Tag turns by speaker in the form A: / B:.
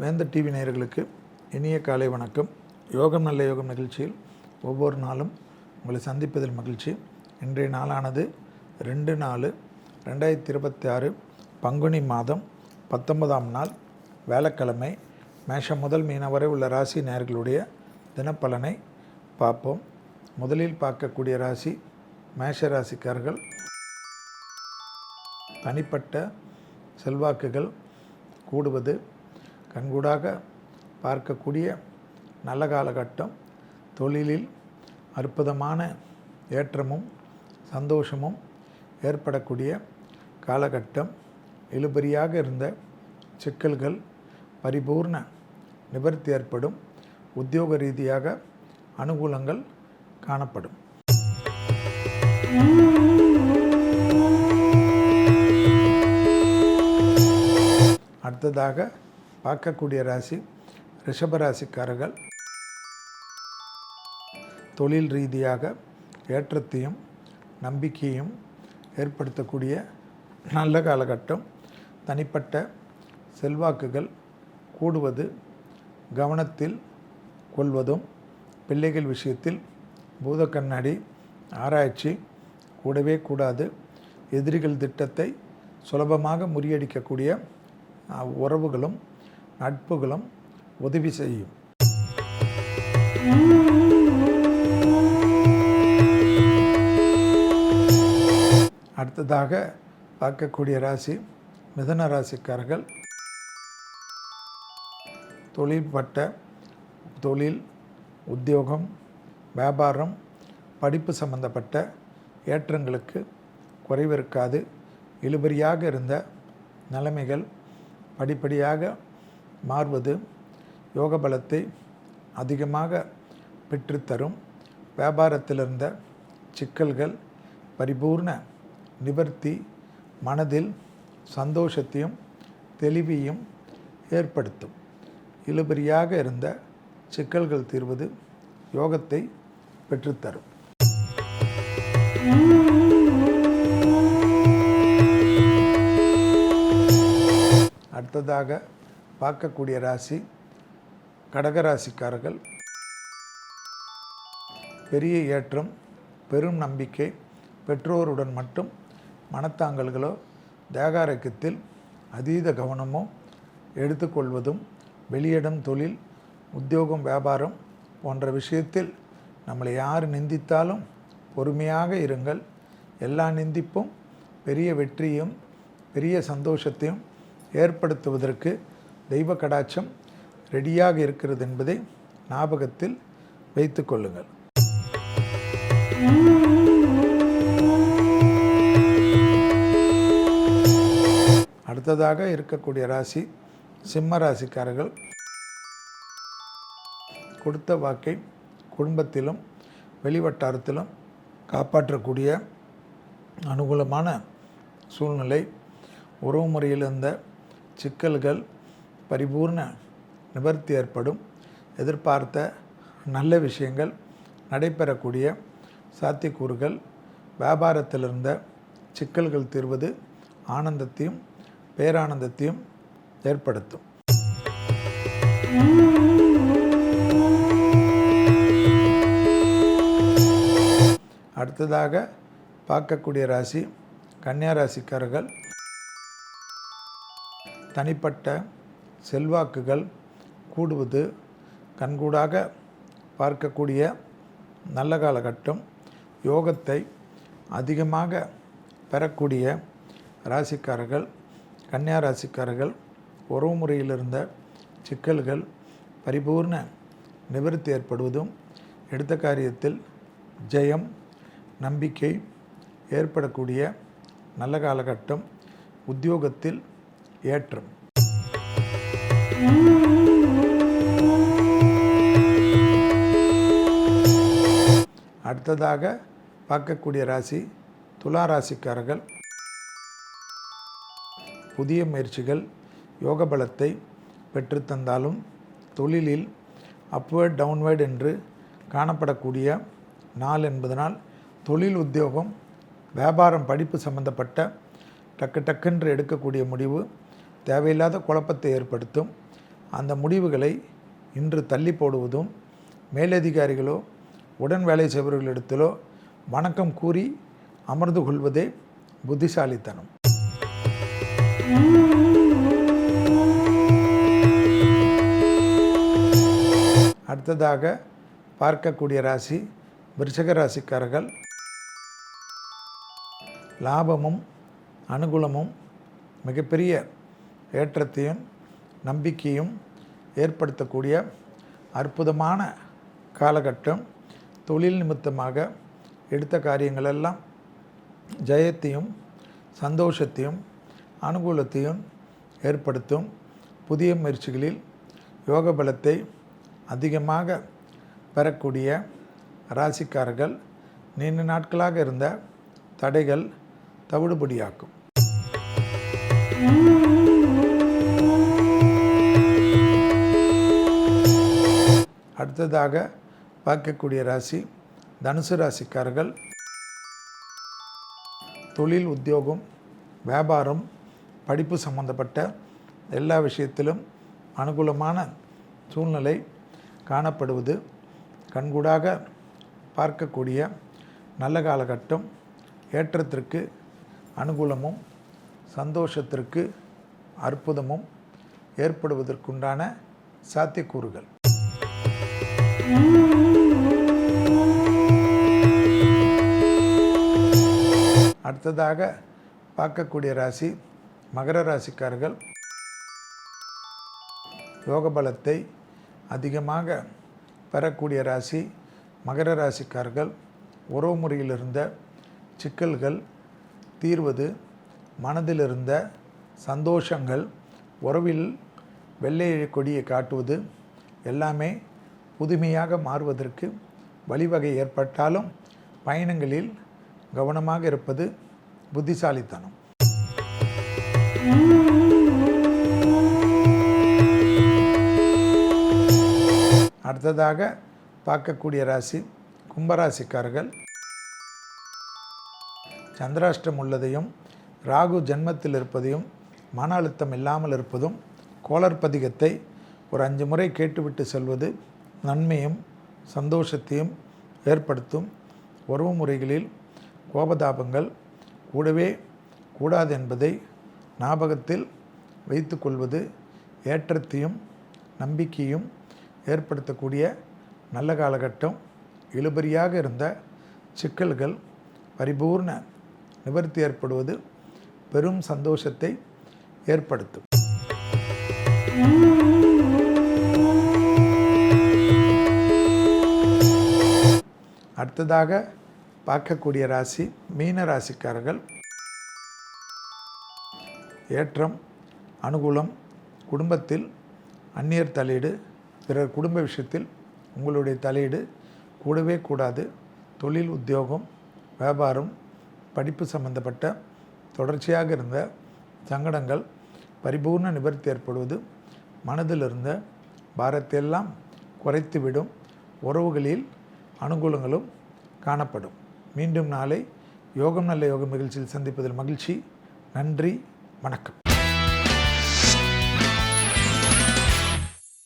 A: வேந்தர் டிவி நேயர்களுக்கு இனிய காலை வணக்கம். யோகம் நல்ல யோகம் நிகழ்ச்சியில் ஒவ்வொரு நாளும் உங்களை சந்திப்பதில் மகிழ்ச்சி. இன்றைய நாளானது 2/4/2026 பங்குனி மாதம் 19ஆம் நாள் வேலைக்கிழமை. மேஷம் முதல் மீனம் வரை உள்ள ராசி நேயர்களுடைய தினப்பலனை பார்ப்போம். முதலில் பார்க்கக்கூடிய ராசி மேஷ ராசிக்காரர்கள். தனிப்பட்ட செல்வாக்குகள் கூடுவது, கண்கூடாக பார்க்கக்கூடிய நல்ல காலகட்டம். தொழிலில் அற்புதமான ஏற்றமும் சந்தோஷமும் ஏற்படக்கூடிய காலகட்டம். இழுபறியாக இருந்த சிக்கல்கள் பரிபூர்ண நிவர்த்தி ஏற்படும். உத்தியோக ரீதியாக அனுகூலங்கள் காணப்படும். அடுத்ததாக பார்க்கக்கூடிய ராசி ரிஷபராசிக்காரர்கள். தொழில் ரீதியாக ஏற்றத்தையும் நம்பிக்கையும் ஏற்படுத்தக்கூடிய நல்ல காலகட்டம். தனிப்பட்ட செல்வாக்குகள் கூடுவது, கவனத்தில் கொள்வதும், பிள்ளைகள் விஷயத்தில் பூத கண்ணாடி ஆராய்ச்சி கூடவே கூடாது. எதிரிகள் திட்டத்தை சுலபமாக முறியடிக்கக்கூடிய உறவுகளும் நட்புகளும் உதவி செய்யும். அடுத்ததாக பார்க்கக்கூடிய ராசி மிதுன ராசிக்காரர்கள். தொழில், உத்தியோகம், வியாபாரம், படிப்பு சம்பந்தப்பட்ட ஏற்றங்களுக்கு குறைவிருக்காது. இழுபறியாக இருந்த நிலைமைகள் படிப்படியாக மாறுவது யோக பலத்தை அதிகமாக பெற்றுத்தரும். வியாபாரத்தில் இருந்த சிக்கல்கள் பரிபூர்ண நிவர்த்தி மனதில் சந்தோஷத்தையும் தெளிவையும் ஏற்படுத்தும். இழுபறியாக இருந்த சிக்கல்கள் தீர்வது யோகத்தை பெற்றுத்தரும். அடுத்ததாக பார்க்கக்கூடிய ராசி கடகராசிக்காரர்கள். பெரிய ஏற்றம், பெரும் நம்பிக்கை. பெற்றோருடன் மட்டும் மனத்தாங்கல்களோ தேகாரோக்கியத்தில் அதீத கவனமோ எடுத்துக்கொள்வதும், வெளியிடம் தொழில், உத்தியோகம், வியாபாரம் போன்ற விஷயத்தில் நம்மளை யார் நிந்தித்தாலும் பொறுமையாக இருங்கள். எல்லா நிந்திப்பும் பெரிய வெற்றியும் பெரிய சந்தோஷத்தையும் ஏற்படுத்துவதற்கு தெய்வ கடாட்சம் ரெடியாக இருக்கிறது என்பதை ஞாபகத்தில் வைத்து கொள்ளுங்கள். அடுத்ததாக இருக்கக்கூடிய ராசி சிம்ம ராசிக்காரர்கள். கொடுத்த வாக்கை குடும்பத்திலும் வெளிவட்டாரத்திலும் காப்பாற்றக்கூடிய அனுகூலமான சூழ்நிலை. உறவு முறையில் இருந்த சிக்கல்கள் பரிபூர்ண நிவர்த்தி ஏற்படும். எதிர்பார்த்த நல்ல விஷயங்கள் நடைபெறக்கூடிய சாத்தியக்கூறுகள். வியாபாரத்தில் இருந்த சிக்கல்கள் தீர்வது ஆனந்தத்தையும் பேரானந்தத்தையும் ஏற்படுத்தும். அடுத்ததாக பார்க்கக்கூடிய ராசி கன்னியா ராசிக்காரர்கள். தனிப்பட்ட செல்வாக்குகள் கூடுவது, கண்கூடாக பார்க்கக்கூடிய நல்ல காலகட்டம். யோகத்தை அதிகமாக பெறக்கூடிய ராசிக்காரர்கள் கன்னியா ராசிக்காரர்கள். உறவு முறையில் இருந்த சிக்கல்கள் பரிபூர்ண நிவர்த்தி ஏற்படுவதும், எடுத்த காரியத்தில் ஜெயம், நம்பிக்கை ஏற்படக்கூடிய நல்ல காலகட்டம். உத்தியோகத்தில் ஏற்றம். அடுத்ததாக பார்க்கக்கூடிய ராசி துலா ராசிக்காரர்கள். புதிய முயற்சிகள் யோக பலத்தை பெற்றுத்தந்தாலும் தொழிலில் அப்வர்ட் டவுன்வர்ட் என்று காணப்படக்கூடிய நாள் என்பதனால் தொழில் உத்தியோகம் வியாபாரம் படிப்பு சம்பந்தப்பட்ட டக்குன்று எடுக்கக்கூடிய முடிவு தேவையில்லாத குழப்பத்தை ஏற்படுத்தும். அந்த முடிவுகளை இன்று தள்ளி போடுவதும் மேலதிகாரிகளோ உடன் வேலை செய்பவர்களிடத்திலோ வணக்கம் கூறி அமர்ந்து கொள்வதே புத்திசாலித்தனம். அடுத்ததாக பார்க்கக்கூடிய ராசி விருச்சிக ராசிக்காரர்கள். லாபமும் அனுகூலமும் மிகப்பெரிய ஏற்றத்தையும் நம்பிக்கையும் ஏற்படுத்தக்கூடிய அற்புதமான காலகட்டம். தொழில் நிமித்தமாக எடுத்த காரியங்களெல்லாம் ஜெயத்தையும் சந்தோஷத்தையும் அனுகூலத்தையும் ஏற்படுத்தும். புதிய முயற்சிகளில் யோக பலத்தை அதிகமாக பெறக்கூடிய ராசிக்காரர்கள் நீண்ட நாட்களாக இருந்த தடைகள் தவிடுபடியாக்கும். அடுத்ததாக பார்க்கக்கூடிய ராசி தனுசு ராசிக்காரர்கள். தொழில், உத்தியோகம், வியாபாரம், படிப்பு சம்பந்தப்பட்ட எல்லா விஷயத்திலும் அனுகூலமான சூழ்நிலை காணப்படுவது கண்கூடாக பார்க்கக்கூடிய நல்ல காலகட்டம். ஏற்றத்திற்கு அனுகூலமும் சந்தோஷத்திற்கு அற்புதமும் ஏற்படுவதற்குண்டான சாத்தியக்கூறுகள். அடுத்ததாக பார்க்கக்கூடிய ராசி மகர ராசிக்காரர்கள். யோக பலத்தை அதிகமாக பெறக்கூடிய ராசி மகர ராசிக்காரர்கள். உறவு முறையில் இருந்த சிக்கல்கள் தீர்வது, மனதில் இருந்த சந்தோஷங்கள், உறவில் வெள்ளை கொடியை காட்டுவது எல்லாமே புதுமையாக மாறுவதற்கு வழிவகை ஏற்பட்டாலும் பயணங்களில் கவனமாக இருப்பது புத்திசாலித்தனம். அடுத்ததாக பார்க்கக்கூடிய ராசி கும்பராசிக்காரர்கள். சந்திராஷ்டம் உள்ளதையும் ராகு ஜென்மத்தில் இருப்பதையும் மன அழுத்தம் இல்லாமல் இருப்பதும் கோளர் பதிகத்தை ஒரு 5 முறை கேட்டுவிட்டு செல்வது நன்மையும் சந்தோஷத்தையும் ஏற்படுத்தும். உறவு முறைகளில் கோபதாபங்கள் கூடவே கூடாது என்பதை ஞாபகத்தில் வைத்து கொள்வது ஏற்றத்தையும் நம்பிக்கையும் ஏற்படுத்தக்கூடிய நல்ல காலகட்டம். இழுபறியாக இருந்த சிக்கல்கள் பரிபூர்ண நிவர்த்தி ஏற்படுவது பெரும் சந்தோஷத்தை ஏற்படுத்தும். அடுத்ததாக பார்க்கக்கூடிய ராசி மீன ராசிக்காரர்கள். ஏற்றம், அனுகூலம், குடும்பத்தில் அந்நியர் தலையீடு, பிறர் குடும்ப விஷயத்தில் உங்களுடைய தலையீடு கூடவே கூடாது. தொழில், உத்தியோகம், வியாபாரம், படிப்பு சம்பந்தப்பட்ட தொடர்ச்சியாக இருந்த சங்கடங்கள் பரிபூர்ண நிவர்த்தி ஏற்படுவது மனதில் இருந்த பாரத்தையெல்லாம் குறைத்துவிடும். உறவுகளில் அனுகூலங்களும் காணப்படும். மீண்டும் நாளை யோகம் நல்ல யோகம் நிகழ்ச்சியில் சந்திப்பதில் மகிழ்ச்சி. நன்றி, வணக்கம்.